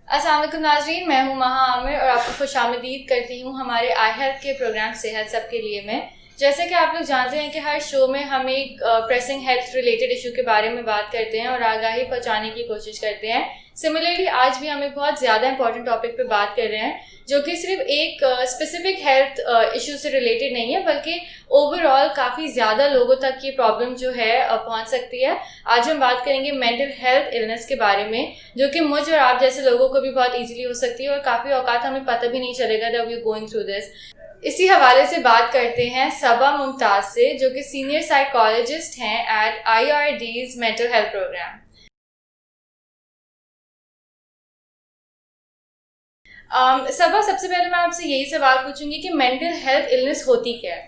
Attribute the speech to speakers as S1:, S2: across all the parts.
S1: अस्सलाम वालेकुम नाज़रीन, मैं हूँ महा आमिर और आपको खुशामदीद करती हूँ हमारे आई हेल्थ के प्रोग्राम सेहत सबके लिए में। जैसे कि आप लोग जानते हैं कि हर शो में हम एक प्रेसिंग हेल्थ रिलेटेड इशू के बारे में बात करते हैं और आगाही पहुँचाने की कोशिश करते हैं। सिमिलरली आज भी हम एक बहुत ज़्यादा इंपॉर्टेंट टॉपिक पे बात कर रहे हैं जो कि सिर्फ एक स्पेसिफिक हेल्थ इशू से रिलेटेड नहीं है, बल्कि ओवरऑल काफ़ी ज़्यादा लोगों तक ये प्रॉब्लम जो है पहुंच सकती है। आज हम बात करेंगे मेंटल हेल्थ इलनेस के बारे में, जो कि मुझ और आप जैसे लोगों को भी बहुत इजीली हो सकती है और काफ़ी औकात हमें पता भी नहीं चलेगा that we are going through this. इसी हवाले से बात करते हैं सबा मुमताज़ से, जो कि सीनियर साइकोलॉजिस्ट हैं at IRD's mental health programme. Saba, सबसे पहले मैं आपसे यही सवाल पूछूंगी कि मेंटल हेल्थ इलनेस होती क्या है?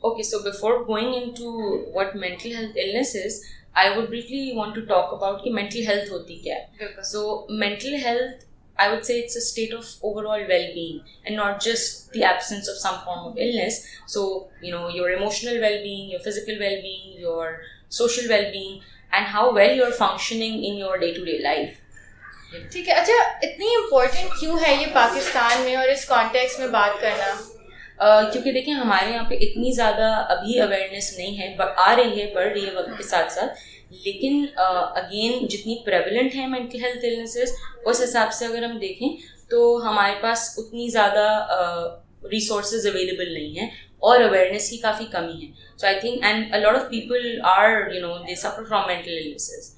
S2: Okay, so before going into what mental health illness is, I would briefly want to talk about कि mental health होती क्या है. So mental health, I would say it's a state of overall well-being and not just the absence of some form of illness. So, your emotional well-being, your physical well-being, your social well-being, and how well you're functioning in your day-to-day life.
S1: ठीक है, अच्छा इतनी important क्यों है ये पाकिस्तान में और इस कॉन्टेक्स्ट में बात करना?
S2: क्योंकि देखिए हमारे यहाँ पे इतनी ज़्यादा अभी अवेयरनेस नहीं है, आ रही है, बढ़ रही है वक्त के साथ साथ, लेकिन अगेन जितनी प्रेवलेंट है मेंटल हेल्थ इलनेसेस उस हिसाब से अगर हम देखें तो हमारे पास उतनी ज़्यादा रिसोर्सेज अवेलेबल नहीं है और अवेयरनेस की काफ़ी कमी है. So I think and a lot of people are they suffer from mental illnesses.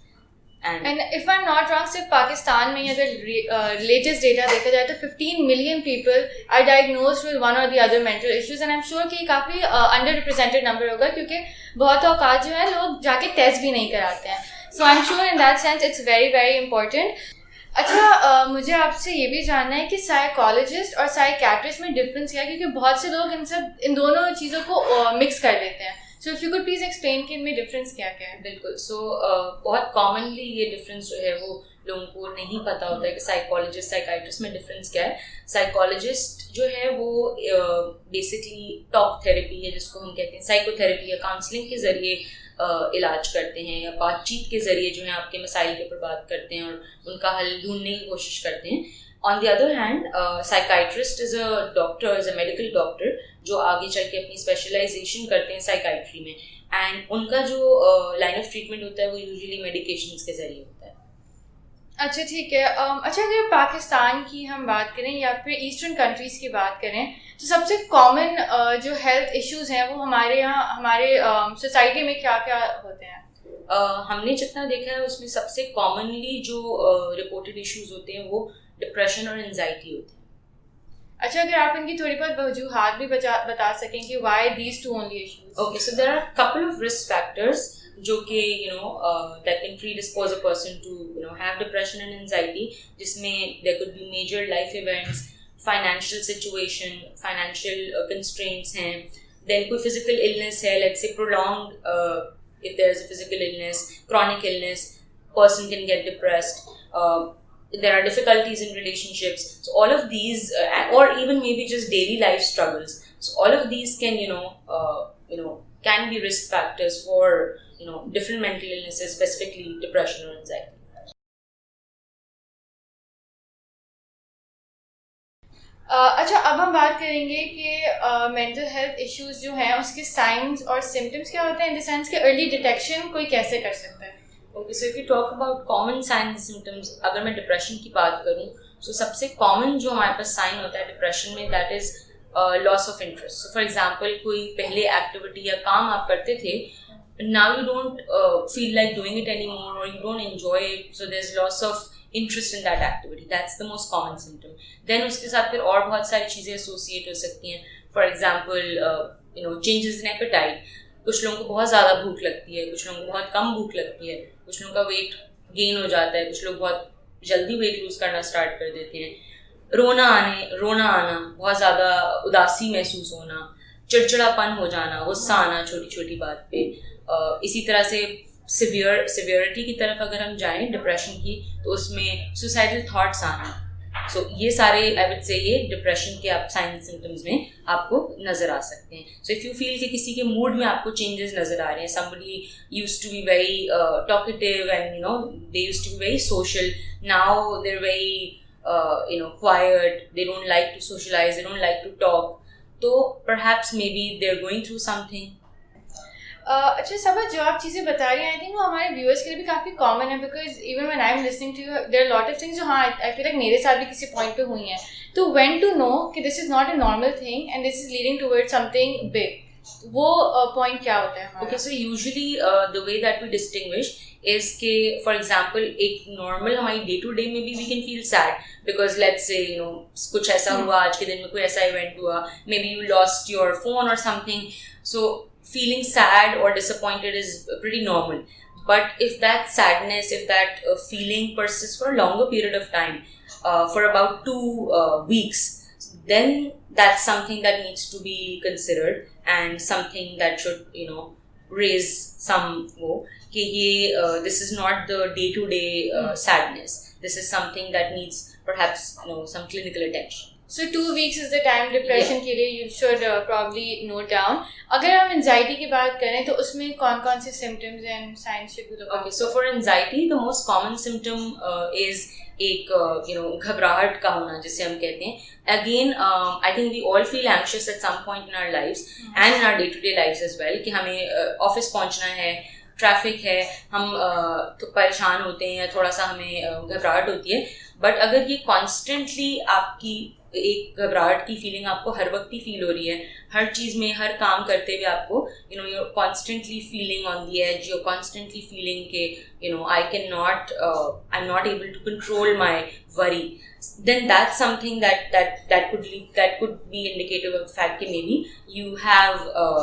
S1: And if I am not wrong, सिर्फ पाकिस्तान में अगर लेटेस्ट डेटा देखा जाए तो 15 million people are diagnosed with one or the other mental issues and I am sure कि काफ़ी under represented number होगा, क्योंकि बहुत औकात जो है लोग जाके टेस्ट भी नहीं कराते हैं. So I am sure in that sense it's very very important. अच्छा, मुझे आपसे ये भी जानना है कि साइकोलॉजिस्ट और साइकियाट्रिस्ट में डिफरेंस क्या है, क्योंकि बहुत से लोग इन दोनों चीज़ों को मिक्स कर देते हैं. So if you could please explain कि इनमें डिफरेंस क्या क्या है?
S2: बिल्कुल. सो बहुत कॉमनली ये डिफरेंस जो है वो लोगों को नहीं पता होता है कि साइकोलॉजिस्ट साइकाइट्रिस्ट में डिफरेंस क्या है. साइकोलॉजिस्ट जो है वो बेसिकली टॉक थेरेपी है, जिसको हम कहते हैं साइकोथेरेपी या काउंसलिंग के ज़रिए इलाज करते हैं या बातचीत के ज़रिए जो है आपके मसाइल के ऊपर बात करते हैं और उनका हल ढूंढने की कोशिश करते हैं. On the other hand, psychiatrist is a doctor, is a medical doctor जो आगे चल के अपनी स्पेशलाइजेशन करते हैं साइकाइट्री में, एंड उनका जो लाइन ऑफ ट्रीटमेंट होता है वो यूजुअली मेडिकेशंस के जरिए होता है.
S1: अच्छा ठीक है. अच्छा, अगर पाकिस्तान की हम बात करें या फिर ईस्टर्न कंट्रीज़ की बात करें तो सबसे कॉमन जो हेल्थ इश्यूज़ हैं वो हमारे यहाँ हमारे सोसाइटी में क्या क्या होते हैं?
S2: हमने जितना देखा है उसमें सबसे कॉमनली जो रिपोर्टेड इश्यूज होते हैं वो डिप्रेशन और एंजाइटी होती है.
S1: अच्छा, अगर आप इनकी थोड़ी बहुत वजूहात भी बता सकें कि why these two only issues?
S2: Okay, so there are couple of risk factors जो कि that can predispose a person to have depression and anxiety, जिसमें there could be major life events, financial situation, financial constraints हैं, then कोई physical illness है, let's say prolonged if there is a physical illness, chronic illness, person can get depressed. There are difficulties in relationships. So all of these, or even maybe just daily life struggles. So all of these can, can be risk factors for, different mental illnesses, specifically depression or anxiety.
S1: अच्छा, अब हम बात करेंगे कि mental health issues जो हैं उसके science और सिम्टम्स क्या होते हैं, इन द सेंस कि अर्ली डिटेक्शन कोई कैसे कर सकता है?
S2: Okay, so if you talk about common signs symptoms, अगर मैं डिप्रेशन की बात करूँ तो सबसे कॉमन जो हमारे पास साइन होता है डिप्रेशन में, that is loss of interest. So for example कोई पहले एक्टिविटी या काम आप करते थे, now you don't feel like doing it any more और you don't enjoy it, so there is loss of interest in that activity. That's the most common symptom. Then उसके साथ फिर और बहुत सारी चीज़ें associate हो सकती हैं. For example, changes in appetite. कुछ लोगों को बहुत ज़्यादा भूख लगती है, कुछ लोगों को बहुत कम भूख लगती है, कुछ लोगों का वेट गेन हो जाता है, कुछ लोग बहुत जल्दी वेट लूज करना स्टार्ट कर देते हैं. रोना आना, बहुत ज़्यादा उदासी महसूस होना, चिड़चिड़ापन हो जाना, गुस्सा आना छोटी छोटी बात पे. इसी तरह से सिवियरिटी की तरफ अगर हम जाएं डिप्रेशन की तो उसमें सुसाइडल थॉट्स आना. सो ये सारे आई वुड से ये डिप्रेशन के आप साइन सिम्टम्स में आपको नज़र आ सकते हैं. सो इफ़ यू फील कि किसी के मूड में आपको चेंजेस नज़र आ रहे हैं, somebody used to be very talkative and they used to be very social, now they're very quiet, they don't like to socialize, they don't like to talk. So perhaps maybe they're going through something.
S1: अच्छा सबा जो आप चीज़ें बता रही हैं I think वो हमारे viewers के लिए भी काफ़ी कॉमन है because even when I am listening to you there are lot of things जो हाँ आई फील लाइक मेरे साथ भी किसी पॉइंट पे हुई हैं तो व्हेन टू नो कि this is not a normal thing and this is leading towards something big वो पॉइंट क्या होता है हमारा?
S2: Okay, so usually the way that we distinguish is कि for example एक normal हमारी day to day में भी we can feel sad because let's say कुछ ऐसा हुआ आज के दिन में कोई ऐसा event हुआ, maybe you lost your phone or something, so feeling sad or disappointed is pretty normal. But if that sadness, if that feeling persists for a longer period of time, for about 2 weeks, then that's something that needs to be considered and something that should raise some कि ये this is not the day to day sadness. This is something that needs perhaps some clinical attention.
S1: So 2 weeks is the time depression के लिए you should probably note down. अगर हम anxiety की बात करें तो उसमें कौन-कौन से symptoms and signs should we look out?
S2: Okay, so for anxiety the most common symptom is एक घबराहट का होना जिसे हम कहते हैं. Again, I think we all feel anxious at some point in our lives and in our day-to-day lives as well कि हमें ऑफिस पहुंचना है, ट्रैफिक है, हम तो परेशान होते हैं या थोड़ा सा हमें घबराहट होती है. बट अगर ये कॉन्स्टेंटली आपकी एक घबराहट की फीलिंग आपको हर वक्त ही फील हो रही है, हर चीज़ में हर काम करते हुए आपको you're constantly feeling on the edge, you're constantly feeling के I'm not able to control my worry, then that's something that could be indicative of the fact कि maybe you have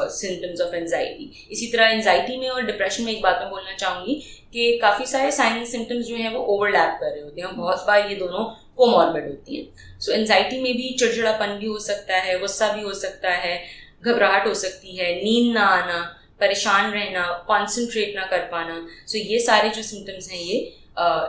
S2: symptoms of anxiety. इसी तरह anxiety में और depression में एक बात मैं बोलना चाहूँगी कि काफ़ी सारे साइन एंड सिम्टम्स जो हैं वो ओवरलैप कर रहे होते हैं. बहुत बार ये दोनों कोमॉर्बिड होती हैं. सो एंजाइटी में भी चिड़चिड़ापन भी हो सकता है, गुस्सा भी हो सकता है, घबराहट हो सकती है, नींद ना आना, परेशान रहना, कॉन्सेंट्रेट ना कर पाना. सो ये सारे जो सिम्टम्स हैं ये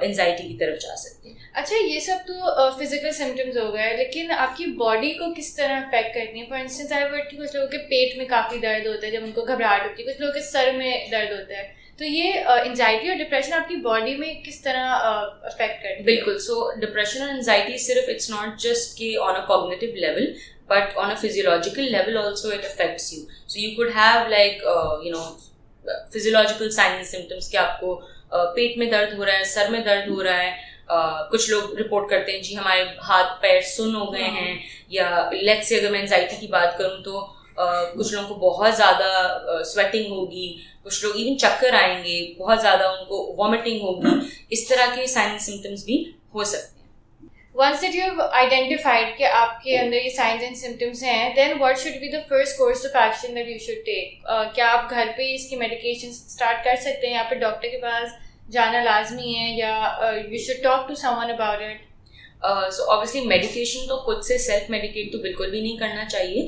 S2: एंजाइटी की तरफ जा सकते हैं.
S1: अच्छा ये सब तो फिजिकल सिम्टम्स हो गए, लेकिन आपकी बॉडी को किस तरह अफेक्ट करती है? फॉर इंस्टेंस आई वर्ड कि कुछ लोगों के पेट में काफ़ी दर्द होता है जब उनको घबराहट होती है, कुछ लोगों के सर में दर्द होता है. तो ये एंजाइटी और डिप्रेशन आपकी बॉडी में किस तरह अफेक्ट करती है?
S2: बिल्कुल. सो डिप्रेशन और एंजाइटी सिर्फ इट्स नॉट जस्ट के on a cognitive level but on a physiological level also it affects you. So you could have physiological sign and symptoms कि आपको पेट में दर्द हो रहा है, सर में दर्द हो रहा है. कुछ लोग रिपोर्ट करते हैं जी हमारे हाथ पैर सुन्न हो गए हैं, या लेट्स से अगर मैं एंजाइटी की बात करूं तो कुछ लोगों को बहुत ज़्यादा स्वेटिंग होगी, कुछ लोग इवन चक्कर आएंगे, बहुत ज़्यादा उनको वॉमिटिंग होगी. इस तरह के साइन सिम्टम्स भी हो सकते हैं.
S1: Once that you have identified कि आपके अंदर ये signs and symptoms हैं, then what should be the first course of action that you should take? क्या आप घर पे इसकी medication start कर सकते हैं या फिर डॉक्टर के पास जाना लाजमी है, या you should talk to someone about it?
S2: So obviously medication तो खुद से self medicate तो बिल्कुल भी नहीं करना चाहिए.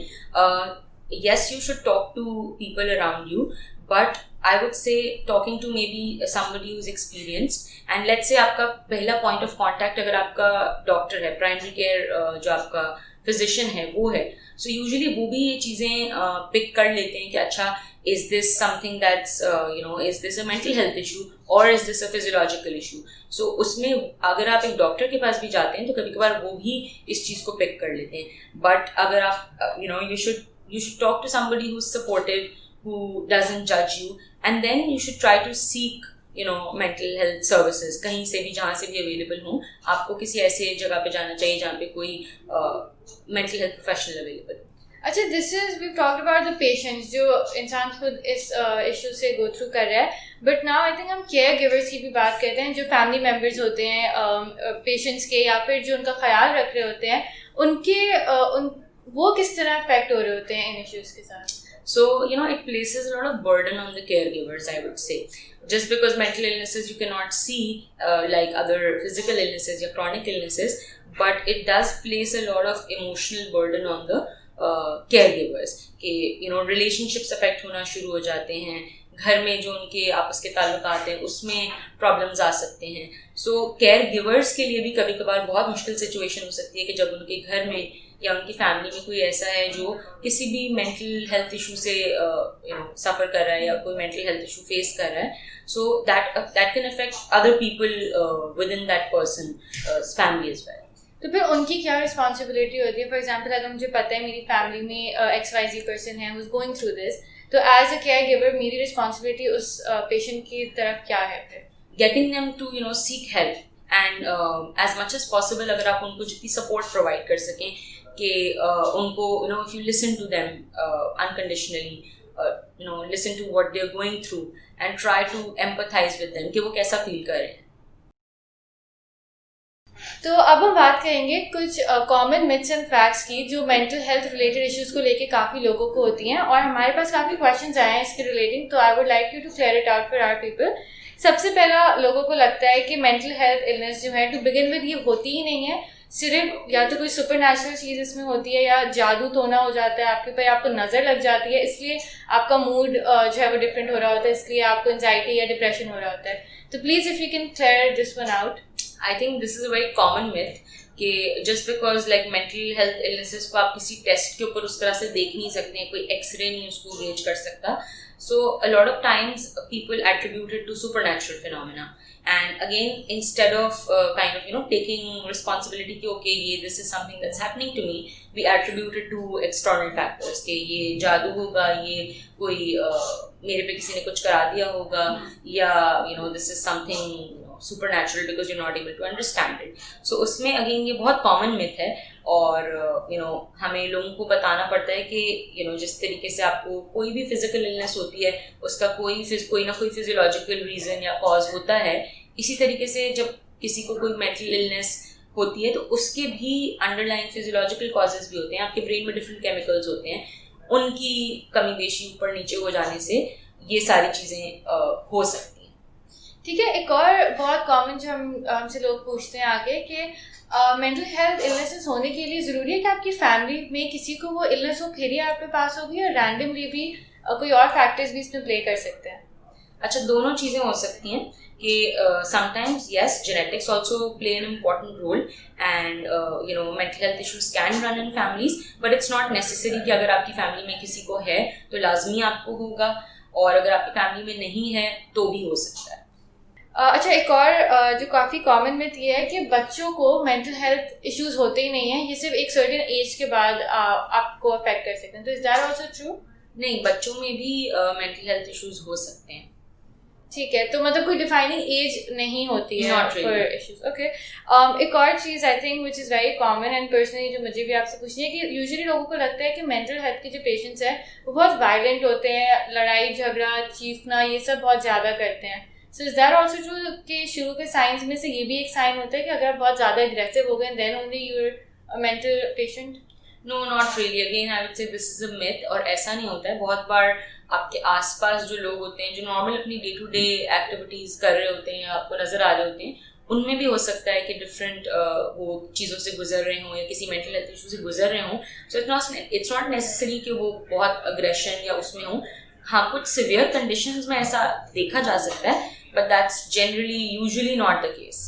S2: Yes, you should talk to people around you, but I would say talking to maybe somebody who's experienced, and let's say आपका पहला point of contact अगर आपका डॉक्टर है, प्राइमरी केयर जो आपका फिजिशियन है वो है, so usually वो भी ये चीज़ें पिक कर लेते हैं कि अच्छा is this something that's is this a mental health issue or is this a physiological issue. So उसमें अगर आप एक डॉक्टर के पास भी जाते हैं तो कभी कभार वो भी इस चीज़ को पिक कर लेते हैं. बट अगर आप you should talk to somebody who's supportive, who doesn't judge you, and then you should try to seek mental health services कहीं से भी, जहाँ से भी available हो. आपको किसी ऐसे जगह पे जाना चाहिए जहाँ पे कोई mental health professional available.
S1: अच्छा we've talked about the patients जो इंसान खुद इस इशू से go through कर रहा है, बट now I think हम केयर गिवर्स की भी बात करते हैं, जो फैमिली मेम्बर्स होते हैं पेशेंट्स के, या फिर जो उनका ख्याल रख रहे होते हैं, उनके वो किस तरह अफेक्ट हो रहे होते हैं इन इश्यूज के साथ?
S2: So it places a lot of burden on the caregivers, I would say. Just because mental illnesses you cannot see like other physical illnesses or chronic illnesses, but it does place a lot of emotional burden on the caregivers. कि relationships affect होना शुरू हो जाते हैं, घर में जो उनके आपस के ताल्लुकात हैं उसमें प्रॉब्लम्स आ सकते हैं. सो केयर गिवर्स के लिए भी कभी कभार बहुत मुश्किल सिचुएशन हो सकती है कि जब उनके घर में या उनकी फैमिली में कोई ऐसा है जो किसी भी मेंटल हेल्थ इशू से सफ़र कर रहा है या कोई मेंटल हेल्थ इशू फेस कर रहा है. So that can affect other people within that person family as well.
S1: तो फिर उनकी क्या रिस्पॉन्सिबिलिटी होती है? फॉर एग्जाम्पल अगर मुझे पता है मेरी फैमिली में XYZ पर्सन है who is going through this, तो एज अ केयर गिवर मेरी रिस्पॉन्सिबिलिटी उस पेशेंट की तरफ क्या है फिर?
S2: Getting them to seek help and as much as possible अगर आप उनको जितनी सपोर्ट प्रोवाइड कर सकें कि उनको if you listen to them unconditionally, listen to what they are going through and try to empathise with them कि वो कैसा फील कर रहे हैं.
S1: तो अब हम बात करेंगे कुछ कॉमन मिथ्स एंड फैक्ट्स की जो मेंटल हेल्थ रिलेटेड इश्यूज को लेके काफ़ी लोगों को होती हैं, और हमारे पास काफ़ी क्वेश्चंस आए हैं इसके रिलेटिंग, तो I would like you to clear it out for our people. सबसे पहला, लोगों को लगता है कि मेंटल हेल्थ इलनेस जो है टू बिगिन विद ये होती ही नहीं है, सिर्फ या तो कोई सुपर नेचुरल चीज़ इसमें होती है या जादू टोना हो जाता है आपके ऊपर, आपको नज़र लग जाती है इसलिए आपका मूड जो है वो डिफरेंट हो रहा होता है, इसलिए आपको एंजाइटी या डिप्रेशन हो रहा होता है. तो please if you can clear this one out.
S2: I think this is a very common myth कि just because like mental health illnesses को आप किसी टेस्ट के ऊपर उस तरह से देख नहीं सकते हैं, कोई एक्सरे नहीं उसको गेज कर सकता. So a lot of times people attribute it to supernatural phenomena, and again instead of kind of taking responsibility कि okay this is something that's happening to me, we attribute it to external factors कि ये जादू होगा, ये कोई मेरे पे किसी ने कुछ करा दिया होगा, या this is something supernatural because you're not able to understand it. So उसमें again ये बहुत common myth है, और हमें लोगों को बताना पड़ता है कि जिस तरीके से आपको कोई भी फिजिकल इलनेस होती है उसका कोई ना कोई फिजियोलॉजिकल रीज़न या कॉज होता है, इसी तरीके से जब किसी को कोई मेंटल इलनेस होती है तो उसके भी अंडरलाइन फिजियोलॉजिकल कॉजेज भी होते हैं. आपके ब्रेन में डिफरेंट केमिकल्स होते हैं, उनकी कमी बेशी ऊपर नीचे हो जाने से ये सारी चीज़ें हो सकती हैं.
S1: ठीक है, एक और बहुत कॉमन जो हमसे लोग पूछते हैं आगे कि मेंटल हेल्थ इलनेसेस होने के लिए ज़रूरी है कि आपकी फैमिली में किसी को वो इलनेस हो फिर ही आपके पास होगी, या रैंडमली भी कोई और फैक्टर्स भी इसमें प्ले कर सकते हैं?
S2: अच्छा, दोनों चीज़ें हो सकती हैं कि sometimes yes genetics also play an important role, and mental health issues can run in families, but it's not necessary कि अगर आपकी फैमिली में किसी को है तो लाजमी आपको होगा, और अगर आपकी फैमिली में नहीं है तो भी हो सकता है.
S1: अच्छा, एक और जो काफ़ी कॉमन मिथ ये है कि बच्चों को मेंटल हेल्थ इश्यूज होते ही नहीं है, ये सिर्फ एक सर्टेन एज के बाद आपको अफेक्ट कर सकते हैं, तो इज दैट आल्सो ट्रू?
S2: नहीं, बच्चों में भी मेंटल हेल्थ इश्यूज हो सकते हैं.
S1: ठीक है, तो मतलब कोई डिफाइनिंग एज नहीं होती है फॉर इश्यूज. ओके, एक और चीज़ I think which is very common and personally जो मुझे भी आपसे पूछनी है कि यूजुअली लोगों को लगता है कि मेंटल हेल्थ के जो पेशेंट्स हैं वो बहुत वायलेंट होते हैं, लड़ाई झगड़ा चीखना ये सब बहुत ज़्यादा करते हैं. So is that also true कि शुरू के साइंस में से ये भी एक साइन होता है कि अगर आप बहुत ज़्यादा एग्रेसिव हो गए then only you're a mental patient?
S2: No, not really. Again I would say this is a myth, और ऐसा नहीं होता है. बहुत बार आपके आसपास जो लोग होते हैं जो नॉर्मल अपनी डे टू डे एक्टिविटीज़ कर रहे होते हैं या आपको नज़र आ रहे होते हैं, उनमें भी हो सकता है कि डिफरेंट वो चीज़ों से गुजर रहे हों या किसी मेंटल हेल्थ इशू से गुजर रहे हों. सो इट्स नॉट नेसेसरी कि वो बहुत अग्रेशन या उसमें हों. हाँ, कुछ सिवियर कंडीशंस में ऐसा देखा जा सकता है, but that's generally usually not the case.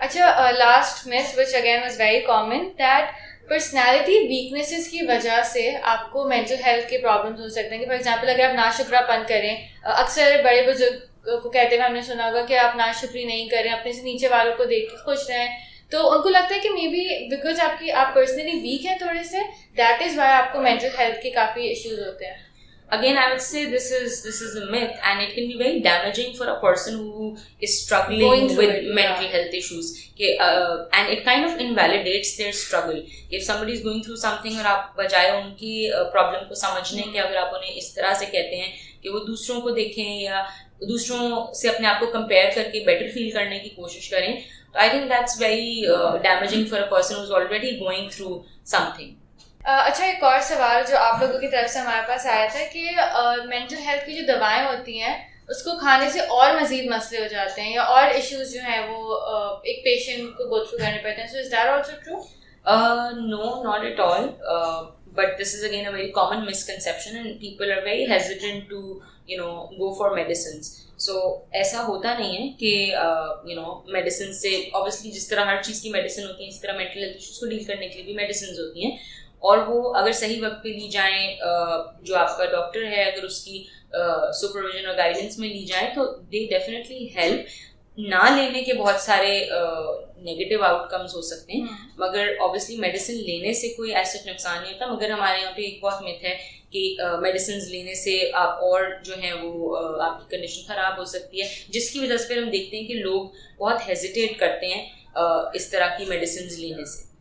S1: अच्छा, last myth which again was very common that personality weaknesses की वजह से आपको मेंटल हेल्थ के प्रॉब्लम्स हो सकते हैं. कि फॉर एग्जांपल अगर आप नाशुक्रापन करें, अक्सर बड़े बुजुर्ग को कहते हुए हमने सुना होगा कि आप नाशुक्री नहीं करें, अपने से नीचे वालों को देख के खुश रहें, तो उनको लगता है कि मे बी बिकॉज आप पर्सनली वीक हैं थोड़े से, दैट इज़ वाई आपको मेंटल हेल्थ के काफ़ी इश्यूज होते हैं.
S2: Again, I would say this is a myth, and it can be very damaging for a person who is struggling with mental health issues. And it kind of invalidates their struggle. If somebody is going through something और आप बजाय उनकी problem को समझने के अगर आप उन्हें इस तरह से कहते हैं कि वो दूसरों को देखें या दूसरों से अपने आप को कंपेयर करके बेटर फील करने की कोशिश करें, तो I think that's very damaging for a person who's already going through something.
S1: अच्छा, एक और सवाल जो आप लोगों की तरफ से हमारे पास आया था कि मेंटल हेल्थ की जो दवाएं होती हैं उसको खाने से और मजीद मसले हो जाते हैं या और इश्यूज जो हैं वो एक पेशेंट को गो थ्रू करने पड़ते हैं. So is that also true?
S2: No, not at all. But this is again a very common misconception, and people are very hesitant to go for medicines. So ऐसा होता नहीं है कि मेडिसिन से obviously जिस तरह हर चीज़ की मेडिसिन होती है इस तरह मेंटल हेल्थ इश्यूज को डील करने के लिए भी मेडिसिन होती हैं, और वो अगर सही वक्त पे ली जाएं, जो आपका डॉक्टर है अगर उसकी सुपरविजन और गाइडेंस में ली जाए तो दे डेफिनेटली हेल्प. ना लेने के बहुत सारे नेगेटिव आउटकम्स हो सकते हैं, मगर ऑब्वियसली मेडिसिन लेने से कोई ऐसा नुकसान नहीं होता। मगर हमारे यहाँ पे एक बहुत मिथ है कि मेडिसिन लेने से आप और जो है वो आपकी कंडीशन ख़राब हो सकती है, जिसकी वजह से फिर हम देखते हैं कि लोग बहुत हेजिटेट करते हैं इस तरह की मेडिसिन लेने से।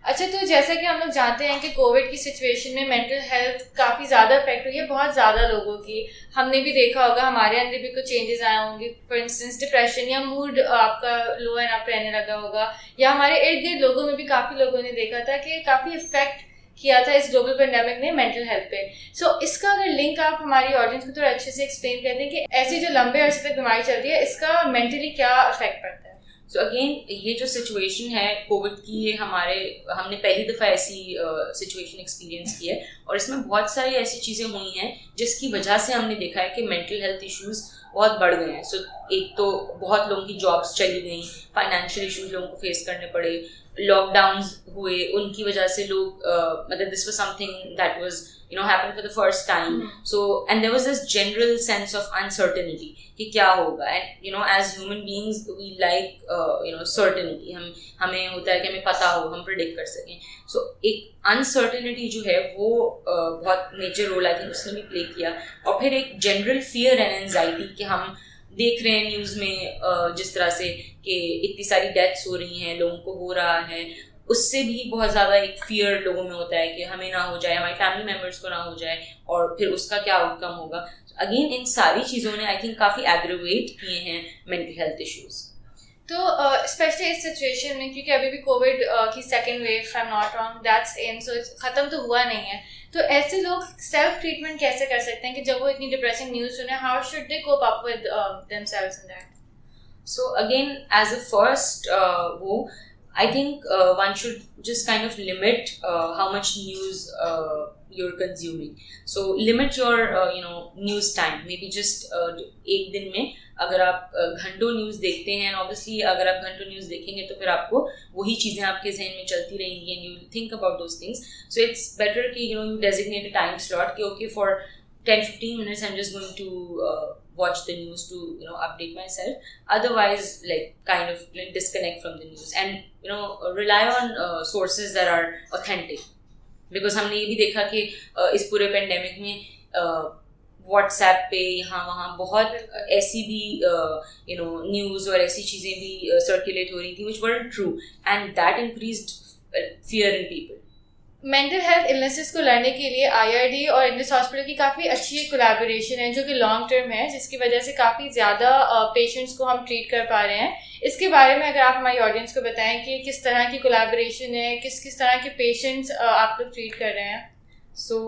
S1: अच्छा, तो जैसा कि हम लोग जानते हैं कि कोविड की सिचुएशन में मेंटल हेल्थ काफ़ी ज़्यादा इफेक्ट हुई है बहुत ज़्यादा लोगों की। हमने भी देखा होगा, हमारे अंदर भी कुछ चेंजेस आए होंगे, फॉर इंस्टेंस डिप्रेशन या मूड आपका लो एंड अप रहने लगा होगा, या हमारे इर्द गिर्द लोगों में भी काफ़ी लोगों ने देखा था कि काफ़ी इफेक्ट किया था इस ग्लोबल पेंडेमिक ने मेंटल हेल्थ पे। सो इसका अगर लिंक आप हमारी ऑडियंस को थोड़ा अच्छे से एक्सप्लेन कर दें कि ऐसी जो लंबे अरसे तक बीमारी चलती है, इसका मेंटली क्या इफेक्ट पड़ता है?
S2: सो अगेन ये जो सिचुएशन है कोविड की, ये हमने पहली दफ़ा ऐसी सिचुएशन एक्सपीरियंस की है, और इसमें बहुत सारी ऐसी चीज़ें हुई हैं जिसकी वजह से हमने देखा है कि मेंटल हेल्थ इश्यूज़ बहुत बढ़ गए हैं। सो एक तो बहुत लोगों की जॉब्स चली गई, फाइनेंशियल इश्यूज लोगों को फेस करने पड़े, लॉकडाउन्स हुए, उनकी वजह से लोग मतलब this was something that was happened for the first time. So and there was this general sense of uncertainty कि क्या होगा, and as human beings we like certainty, हमें होता है कि हमें पता हो, हम प्रिडिक्ट कर सकें। सो एक अनसर्टेनिटी जो है वो बहुत मेजर रोल आई थिंक उसने भी प्ले किया, और फिर एक जनरल फियर एंड एंजाइटी कि हम देख रहे हैं न्यूज़ में जिस तरह से कि इतनी सारी डेथ्स हो रही हैं, लोगों को हो रहा है, उससे भी बहुत ज़्यादा एक फियर लोगों में होता है कि हमें ना हो जाए, हमारी फैमिली मेम्बर्स को ना हो जाए, और फिर उसका क्या आउटकम होगा। अगेन इन सारी चीज़ों ने आई थिंक काफ़ी एग्रीवेट किए हैं मेंटल हेल्थ इश्यूज़।
S1: तो स्पेशली इस सिचुएशन में, क्योंकि अभी भी कोविड की second wave, I am not wrong, that's in, so ख़त्म तो हुआ नहीं है, तो ऐसे लोग सेल्फ ट्रीटमेंट कैसे कर सकते हैं कि जब वो इतनी डिप्रेसिंग न्यूज़ सुने, how should they cope up with themselves in that?
S2: So again as a first I think one should just kind of limit how much news you're consuming. So limit your news time. Maybe just एक दिन में अगर आप घंटों news देखते हैं, and obviously अगर आप घंटों न्यूज़ देखेंगे तो फिर आपको वही चीज़ें आपके जहन में चलती रहेंगी, and you will think about those things. So it's better कि you designate a time slot कि okay for 10-15 minutes I'm just going to watch the news to update myself. Otherwise, like kind of disconnect from the news and rely on sources that are authentic. Because हमने ये भी देखा कि इस पूरे pandemic में WhatsApp पे यहाँ वहाँ बहुत ऐसी भी न्यूज़ और ऐसी चीज़ें भी सर्कुलेट हो रही थी which weren't true, and that increased fear in people.
S1: Mental health illnesses को लड़ने के लिए IRD और इंडस हॉस्पिटल की काफ़ी अच्छी कोलैबोरेशन है जो कि लॉन्ग टर्म है, जिसकी वजह से काफ़ी ज़्यादा पेशेंट्स को हम ट्रीट कर पा रहे हैं। इसके बारे में अगर आप हमारी ऑडियंस को बताएं कि किस तरह की कोलैबोरेशन है, किस तरह के पेशेंट्स आप लोग ट्रीट कर रहे हैं।
S2: सो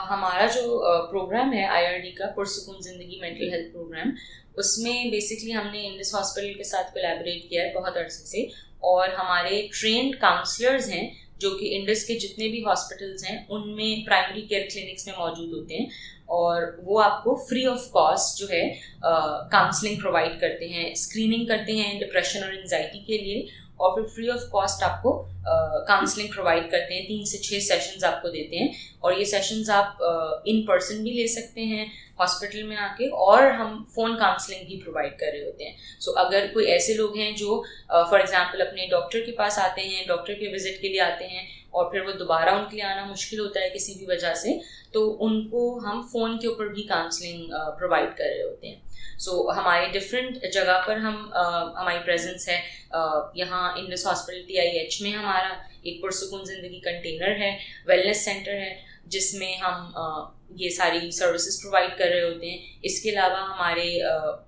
S2: हमारा जो प्रोग्राम है IRD का, पुरसुकून ज़िंदगी मेंटल हेल्थ प्रोग्राम, उसमें बेसिकली हमने इंडस हॉस्पिटल के साथ कोलैबोरेट किया है बहुत अरसे से, और हमारे ट्रेंड काउंसलर्स हैं जो कि इंडस के जितने भी हॉस्पिटल्स हैं उनमें प्राइमरी केयर क्लिनिक्स में मौजूद होते हैं, और वो आपको फ्री ऑफ कॉस्ट जो है काउंसलिंग प्रोवाइड करते हैं, स्क्रीनिंग करते हैं डिप्रेशन और एंजाइटी के लिए, और फिर फ्री ऑफ कॉस्ट आपको काउंसलिंग प्रोवाइड करते हैं। 3 से 6 सेशंस आपको देते हैं, और ये सेशंस आप इन पर्सन भी ले सकते हैं हॉस्पिटल में आके, और हम फ़ोन काउंसलिंग भी प्रोवाइड कर रहे होते हैं। सो अगर कोई ऐसे लोग हैं जो फॉर एग्जांपल अपने डॉक्टर के पास आते हैं, डॉक्टर के विजिट के लिए आते हैं, और फिर वो दोबारा उनके लिए आना मुश्किल होता है किसी भी वजह से, तो उनको हम फ़ोन के ऊपर भी काउंसलिंग प्रोवाइड कर रहे होते हैं। सो हमारे डिफरेंट जगह पर हमारी प्रेजेंस है। यहाँ इंडस हॉस्पिटल TIH में हमारा एक पुरसुकून ज़िंदगी कंटेनर है, वेलनेस सेंटर है, जिसमें हम ये सारी सर्विसेज प्रोवाइड कर रहे होते हैं। इसके अलावा हमारे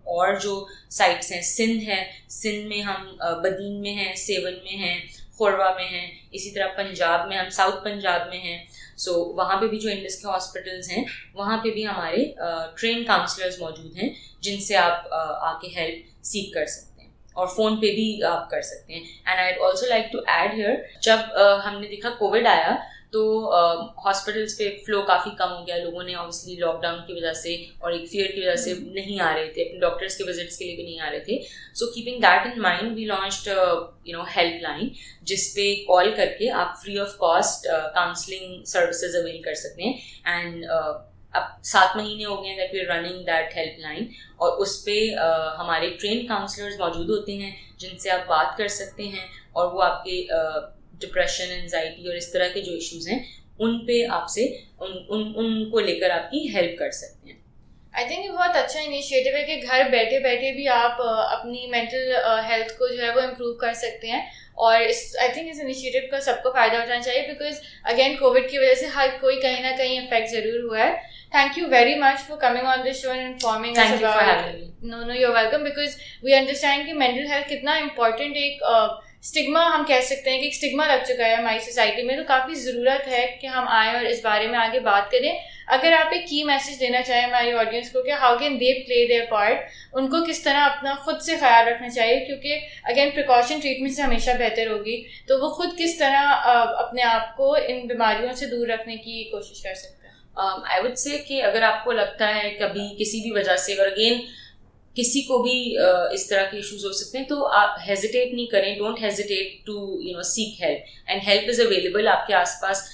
S2: और जो साइट्स हैं, सिंध में हम बदीन में हैं, सेवन में हैं, खोरवा में हैं, इसी तरह पंजाब में हम साउथ पंजाब में हैं। सो वहाँ पे भी जो इंडस के हॉस्पिटल्स हैं वहाँ पे भी हमारे ट्रेन काउंसलर्स मौजूद हैं जिनसे आप आके हेल्प सीख कर सकते हैं, और फ़ोन पे भी आप कर सकते हैं। And I also like to add here, जब हमने देखा कोविड आया तो हॉस्पिटल्स पे फ्लो काफ़ी कम हो गया। लोगों ने ऑब्वियसली लॉकडाउन की वजह से और एक फियर की वजह से नहीं आ रहे थे, अपने डॉक्टर्स के विजिट्स के लिए भी नहीं आ रहे थे। So keeping that in mind we launched helpline, जिस पे कॉल करके आप free of cost counselling services avail कर सकते हैं। एंड अब 7 महीने हो गए that we are running that helpline, और उस पर हमारे ट्रेन काउंसलर्स मौजूद होते हैं जिनसे आप बात कर सकते हैं, और वो आपके डिप्रेशन, एंजाइटी और इस तरह के जो इश्यूज़ हैं उन पे आपसे उनको लेकर आपकी हेल्प कर सकते हैं।
S1: आई थिंक ये बहुत अच्छा इनिशिएटिव है कि घर बैठे बैठे भी आप अपनी मेंटल हेल्थ को जो है वो इम्प्रूव कर सकते हैं, और आई थिंक इस इनिशिएटिव का सबको फ़ायदा उठाना चाहिए, बिकॉज अगेन कोविड की वजह से हर कोई कहीं ना कहीं इफेक्ट ज़रूर हुआ है। Thank you very much for coming on this show and informing us about. No you are welcome, because we understand कि मेंटल हेल्थ कितना इंपॉर्टेंट एक स्टिग्मा, हम कह सकते हैं कि एक स्टिग्मा लग चुका है हमारी सोसाइटी में, तो काफ़ी ज़रूरत है कि हम आएँ और इस बारे में आगे बात करें। अगर आप एक की मैसेज देना चाहें हमारी ऑडियंस को कि how can they play there part, उनको किस तरह अपना खुद से ख्याल रखना चाहिए, क्योंकि अगेन प्रिकॉशन ट्रीटमेंट से हमेशा बेहतर होगी, तो वो खुद किस तरह अपने आप को इन बीमारियों से दूर रखने की कोशिश कर सकते हैं?
S2: आई वुड से कि अगर आपको लगता है कभी किसी भी वजह से, और अगेन किसी को भी इस तरह के इश्यूज हो सकते हैं, तो आप हेजिटेट नहीं करें, don't hesitate to seek help, and help is available, आपके आसपास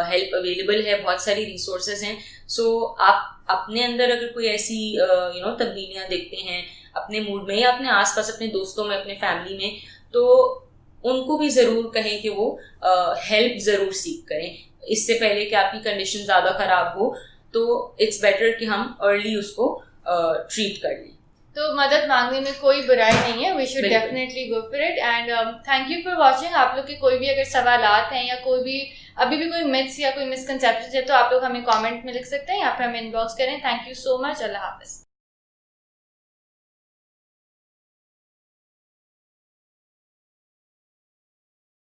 S2: हेल्प अवेलेबल है, बहुत सारी रिसोर्सेज हैं। सो आप अपने अंदर अगर कोई ऐसी तब्दीलियाँ देखते हैं अपने मूड में या अपने आसपास अपने दोस्तों में, अपने फैमिली में, तो उनको भी ज़रूर कहें कि वो हेल्प ज़रूर सीख करें इससे पहले कि आपकी कंडीशन ज़्यादा ख़राब हो। तो इट्स बेटर कि हम अर्ली उसको ट्रीट कर लें।
S1: तो मदद मांगने में कोई बुराई नहीं है, we should definitely go for it. And thank you for watching. आप लोग के कोई भी अगर सवालात हैं या कोई भी अभी भी कोई मिथ्स या कोई मिसकंसेप्शन है, तो आप लोग हमें कमेंट में लिख सकते हैं या फिर हमें इनबॉक्स करें। Thank you so much. Allah हाफ़िज़।